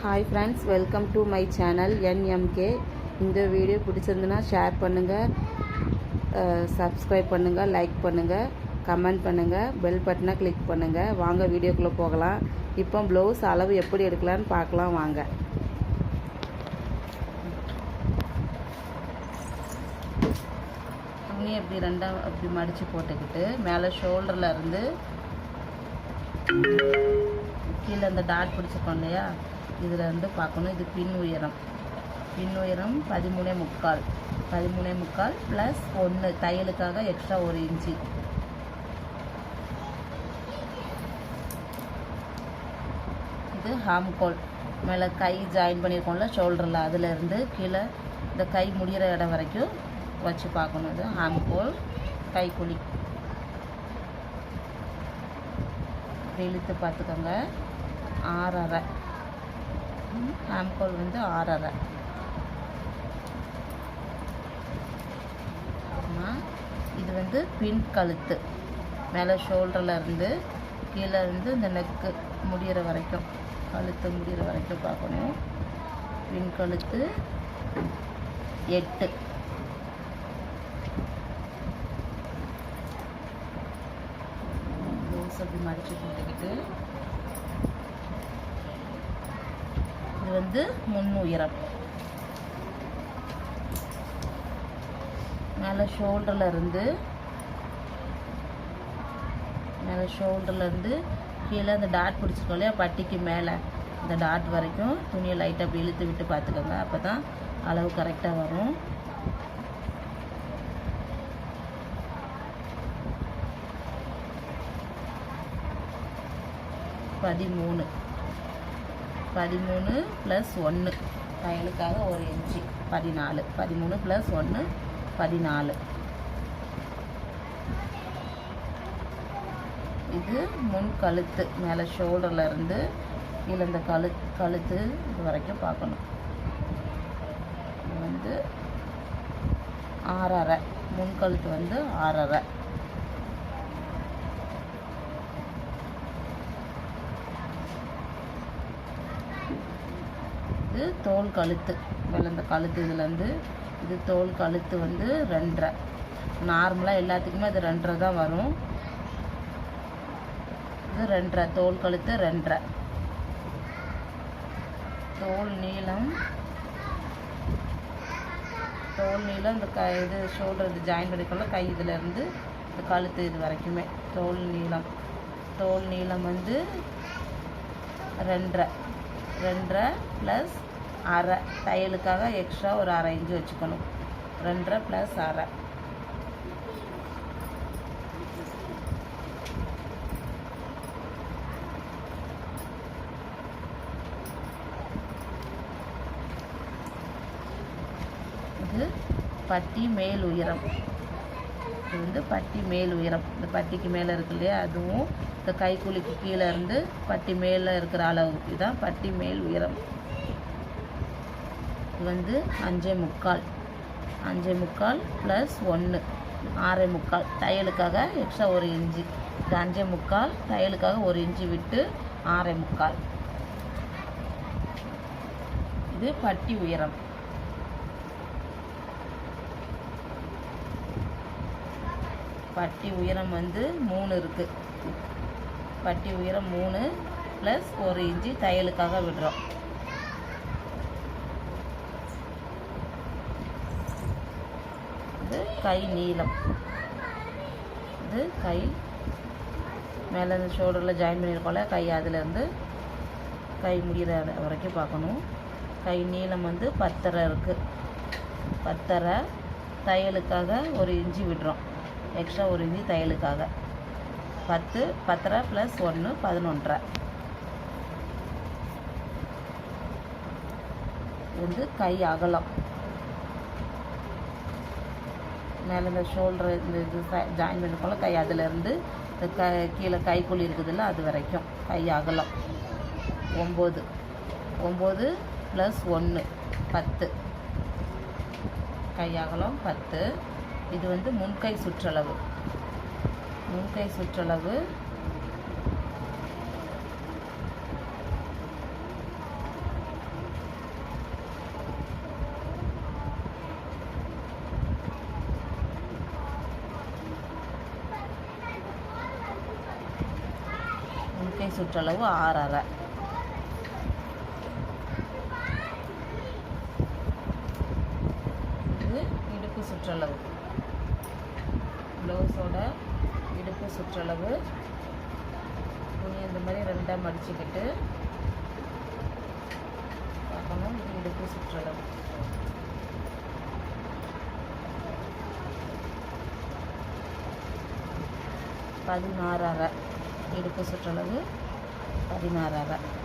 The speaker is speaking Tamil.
Hi friends, welcome to my channel NMK. இந்த வீடியோ பிடிச்சிருந்துன்னா ஷேர் பண்ணுங்கள், சப்ஸ்கிரைப் பண்ணுங்கள், லைக் பண்ணுங்கள், கமெண்ட் பண்ணுங்கள், பெல் பட்டனை கிளிக் பண்ணுங்கள். வாங்க வீடியோக்குள்ளே போகலாம். இப்போ ப்ளவுஸ் அளவு எப்படி எடுக்கலான்னு பார்க்கலாம் வாங்க. துணி எப்படி ரெண்டாக அப்படி மடித்து போட்டுக்கிட்டு மேலே ஷோல்டரில் இருந்து கீழே அந்த டாட் பிடிச்சிருக்கோம் இல்லையா, இதில் இருந்து பார்க்கணும். இது பின் உயரம் 13.75 ப்ளஸ் 1 தையலுக்காக எக்ஸ்ட்ரா 1 இன்ச்சு. இது ஹாம்கோல் மேலே கை ஜாயின் பண்ணியிருக்கோம்ல ஷோல்டரில், அதிலேருந்து கீழே இந்த கை முடிகிற இடம் வரைக்கும் வச்சு பார்க்கணும். இது ஹாம்கோல் கைக்குழி. இழுத்து பார்த்துக்கோங்க. 6.5 ஹாம்கோல் வந்து 6.5. இது வந்து பின் கழுத்து மேலே ஷோல்டரில் இருந்து கீழே இருந்து இந்த நெக்கு முடிகிற வரைக்கும், கழுத்து முடிகிற வரைக்கும் பார்க்கணும். பின் கழுத்து 8. அப்படி மடித்து போட்டுக்கிட்டு இது வந்து முன் உயரம். மேலே ஷோல்டரில் இருந்து கீழே அந்த டாட் பிடிச்சிருக்கோம் இல்லையா, பட்டிக்கு மேலே இந்த டாட் வரைக்கும் துணியை லைட்டாக அப்படி இழுத்து விட்டு பார்த்துக்கோங்க. அப்போ தான் அளவு கரெக்டாக வரும். பதிமூணு ப்ளஸ் 1 தையலுக்காக 1 இன்ச்சு 14. 13 ப்ளஸ் 1 14. இது முன் கழுத்து மேலே ஷோல்டரில் இருந்து கீழே இந்த கழுத்து இது வரைக்கும் பார்க்கணும். இது வந்து 6.5. முன் கழுத்து வந்து 6.5. இது தோல் கழுத்து மேலே இந்த கழுத்து இதுலேருந்து இது தோல் கழுத்து வந்து 2.5. நார்மலாக எல்லாத்துக்குமே அது 2.5 தான் வரும். இது 2.5 தோல் கழுத்து 2.5. தோல் நீளம் இந்த இது ஷோல்டர் இது ஜாயின் பண்ணிக்கொள்ள கை இதிலேருந்து இந்த கழுத்து இது வரைக்குமே தோல் நீளம் வந்து 2.5 ப்ளஸ் 1/2 தையலுக்காக எக்ஸ்ட்ரா ஒரு 1/2 இன்ச்சு வச்சுக்கணும். 2.5 ப்ளஸ் 1/2. இது பட்டி மேல் உயரம். இது வந்து பட்டி மேல் உயரம். இந்த பட்டிக்கு மேலே இருக்கு இல்லையா, அதுவும் இந்த கைக்குழிக்கு கீழே இருந்து பட்டி மேலே இருக்கிற அளவு இதுதான் பட்டி மேல் உயரம். இது வந்து 5.25 ப்ளஸ் 1 6.25 தையலுக்காக எக்ஸ்ட்ரா 1 இன்ச்சு. இது 5.25 தையலுக்காக 1 இன்ச்சு விட்டு 6.25. இது பட்டி உயரம். பட்டி உயரம் வந்து 3 இருக்குது. பட்டி உயரம் 3 ப்ளஸ் 1 இன்ச்சு தையலுக்காக விடுறோம். இது கை நீளம். இது கை மேலே இந்த ஷோல்டரில் ஜாயின் பண்ணியிருக்கோம்ல கை, அதிலேருந்து கை முடிகிற வரைக்கும் பார்க்கணும். கை நீளம் வந்து 10.5 இருக்குது. 10.5 தையலுக்காக 1 இன்ச்சு விடுறோம். எக்ஸ்ட்ரா 1 இன்ச்சு தையலுக்காக 10.5 ப்ளஸ் 1 11.5. வந்து கை அகலம் மேலே இந்த ஷோல்டர் இந்த இது ஜாயின் பண்ணிருக்கோம்ல கை, அதிலேருந்து இந்த கீழே கைக்குழி இருக்குதுல்ல அது வரைக்கும் கை அகலம் 9 ப்ளஸ் 1 10. கை அகலம் 10. இது வந்து முன்கை சுற்றளவு. உள்கை சுற்றளவு 6 1/2. இது இடுப்பு சுற்றளவு. ப்ளவுஸோட இடுப்பு சுற்றளவு. துணி இந்த மாதிரி 2ஆக மடிச்சுக்கிட்டு பார்க்கணும். இது இடுப்பு சுற்றளவு. பதினாறு 1/2 இடுப்பு சுற்றளவு 16 1/2.